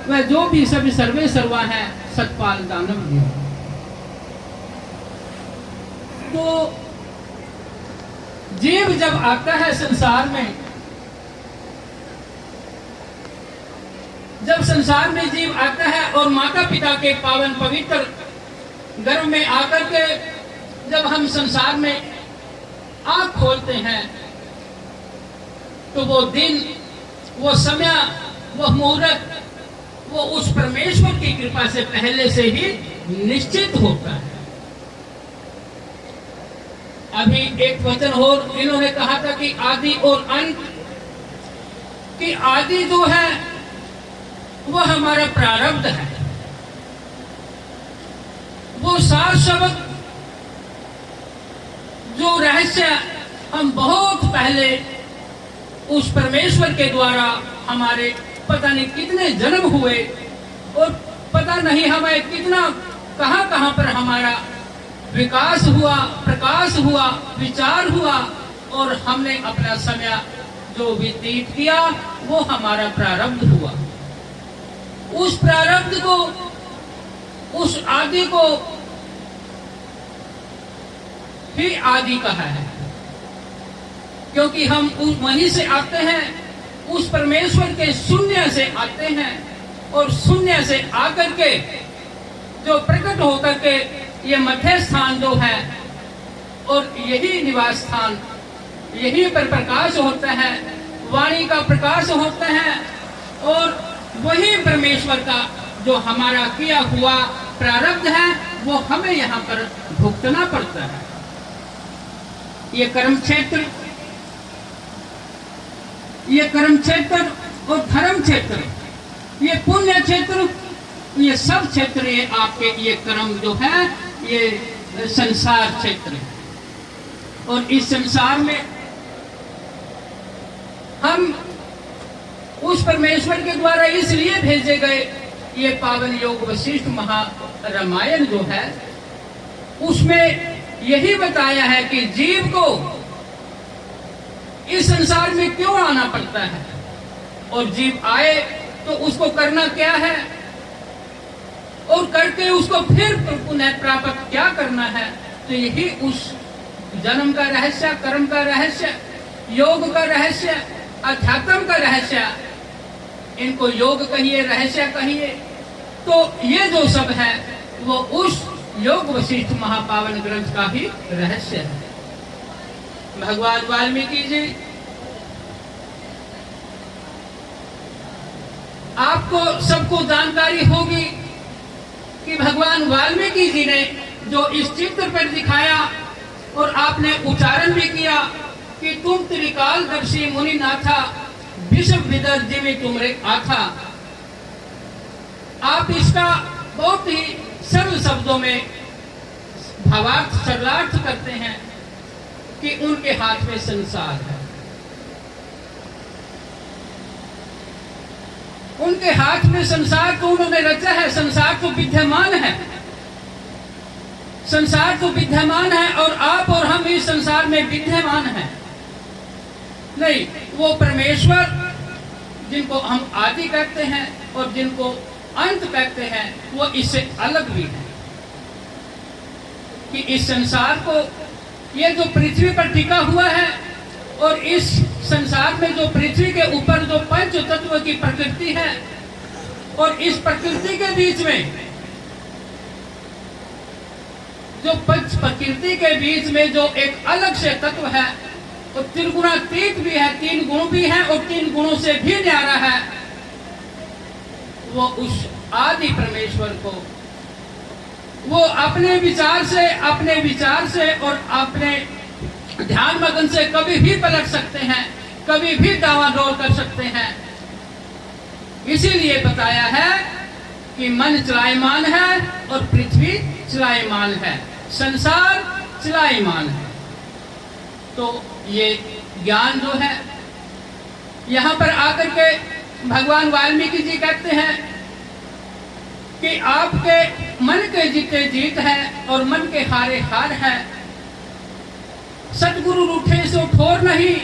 वह जो भी सभी सर्वे सर्वा है सतपाल दानव जी। तो जीव जब आता है संसार में, जब संसार में जीव आता है और माता पिता के पावन पवित्र गर्भ में आकर के जब हम संसार में आंख खोलते हैं, तो वो दिन, वो समय, वो मुहूर्त, वो उस परमेश्वर की कृपा से पहले से ही निश्चित होता है। अभी एक वचन और इन्होंने कहा था कि आदि और अंत, कि आदि जो है वो हमारा प्रारब्ध है। वो सात शब्द जो रहस्य हम बहुत पहले उस परमेश्वर के द्वारा हमारे पता नहीं कितने जन्म हुए और पता नहीं हमें कितना कहां पर हमारा विकास हुआ, प्रकाश हुआ, विचार हुआ और हमने अपना समय जो व्यतीत किया वो हमारा प्रारब्ध हुआ। उस प्रारब्ध को, उस आदि को ही आदि कहा है, क्योंकि हम वहीं से आते हैं, उस परमेश्वर के शून्य से आते हैं और शून्य से आकर के जो प्रकट होकर के ये मध्य स्थान जो है और यही निवास स्थान, यही पर प्रकाश होता है, वाणी का प्रकाश होता है और वही परमेश्वर का जो हमारा किया हुआ प्रारब्ध है वो हमें यहाँ पर भुगतना पड़ता है। ये कर्म क्षेत्र, ये कर्म क्षेत्र और धर्म क्षेत्र, ये पुण्य क्षेत्र, ये सब क्षेत्र, ये आपके ये कर्म जो है ये संसार क्षेत्र है। और इस संसार में हम उस परमेश्वर के द्वारा इसलिए भेजे गए, ये पावन योग वशिष्ठ महारामायण जो है उसमें यही बताया है कि जीव को इस संसार में क्यों आना पड़ता है और जीव आए तो उसको करना क्या है और करके उसको फिर पुनः प्राप्त क्या करना है। तो यही उस जन्म का रहस्य, कर्म का रहस्य, योग का रहस्य, अध्यात्म का रहस्य, इनको योग कहिए, रहस्य कहिए, तो ये जो सब है वो उस योग वशिष्ठ महापावन ग्रंथ का ही रहस्य है। भगवान वाल्मीकि जी, आपको सबको जानकारी होगी कि भगवान वाल्मीकि जी ने जो इस चित्र पर दिखाया और आपने उच्चारण भी किया कि तुम त्रिकाल दर्शी मुनि नाथा विश्व विदर जिमि तुमरे आथा, आप इसका बहुत ही सरल शब्दों में भावार्थ, सरलार्थ करते हैं कि उनके हाथ में संसार है, उनके हाथ में संसार को उन्होंने रचा है। संसार तो विद्यमान है, संसार तो विद्यमान है और आप और हम इस संसार में विद्यमान हैं। नहीं, वो परमेश्वर जिनको हम आदि कहते हैं और जिनको अंत कहते हैं वो इससे अलग भी है। कि इस संसार को, ये जो पृथ्वी पर टिका हुआ है और इस संसार में जो पृथ्वी के ऊपर जो पंच तत्व की प्रकृति है और इस प्रकृति के बीच में जो पंच प्रकृति के बीच में जो एक अलग से तत्व है वो त्रिगुणातीत भी है, तीन गुण भी हैं और तीन गुणों से भी न्यारा है, वो उस आदि परमेश्वर को वो अपने विचार से और अपने ध्यान मगन से कभी भी पलट सकते हैं, कभी भी दावादौर कर सकते हैं। इसीलिए बताया है कि मन चलायमान है और पृथ्वी चलायमान है, संसार चलायमान है। तो ये ज्ञान जो है यहाँ पर आकर के भगवान वाल्मीकि जी कहते हैं कि आपके मन के जीते जीत है और मन के हारे हार है। सतगुरु रूठे सो ठोर नहीं,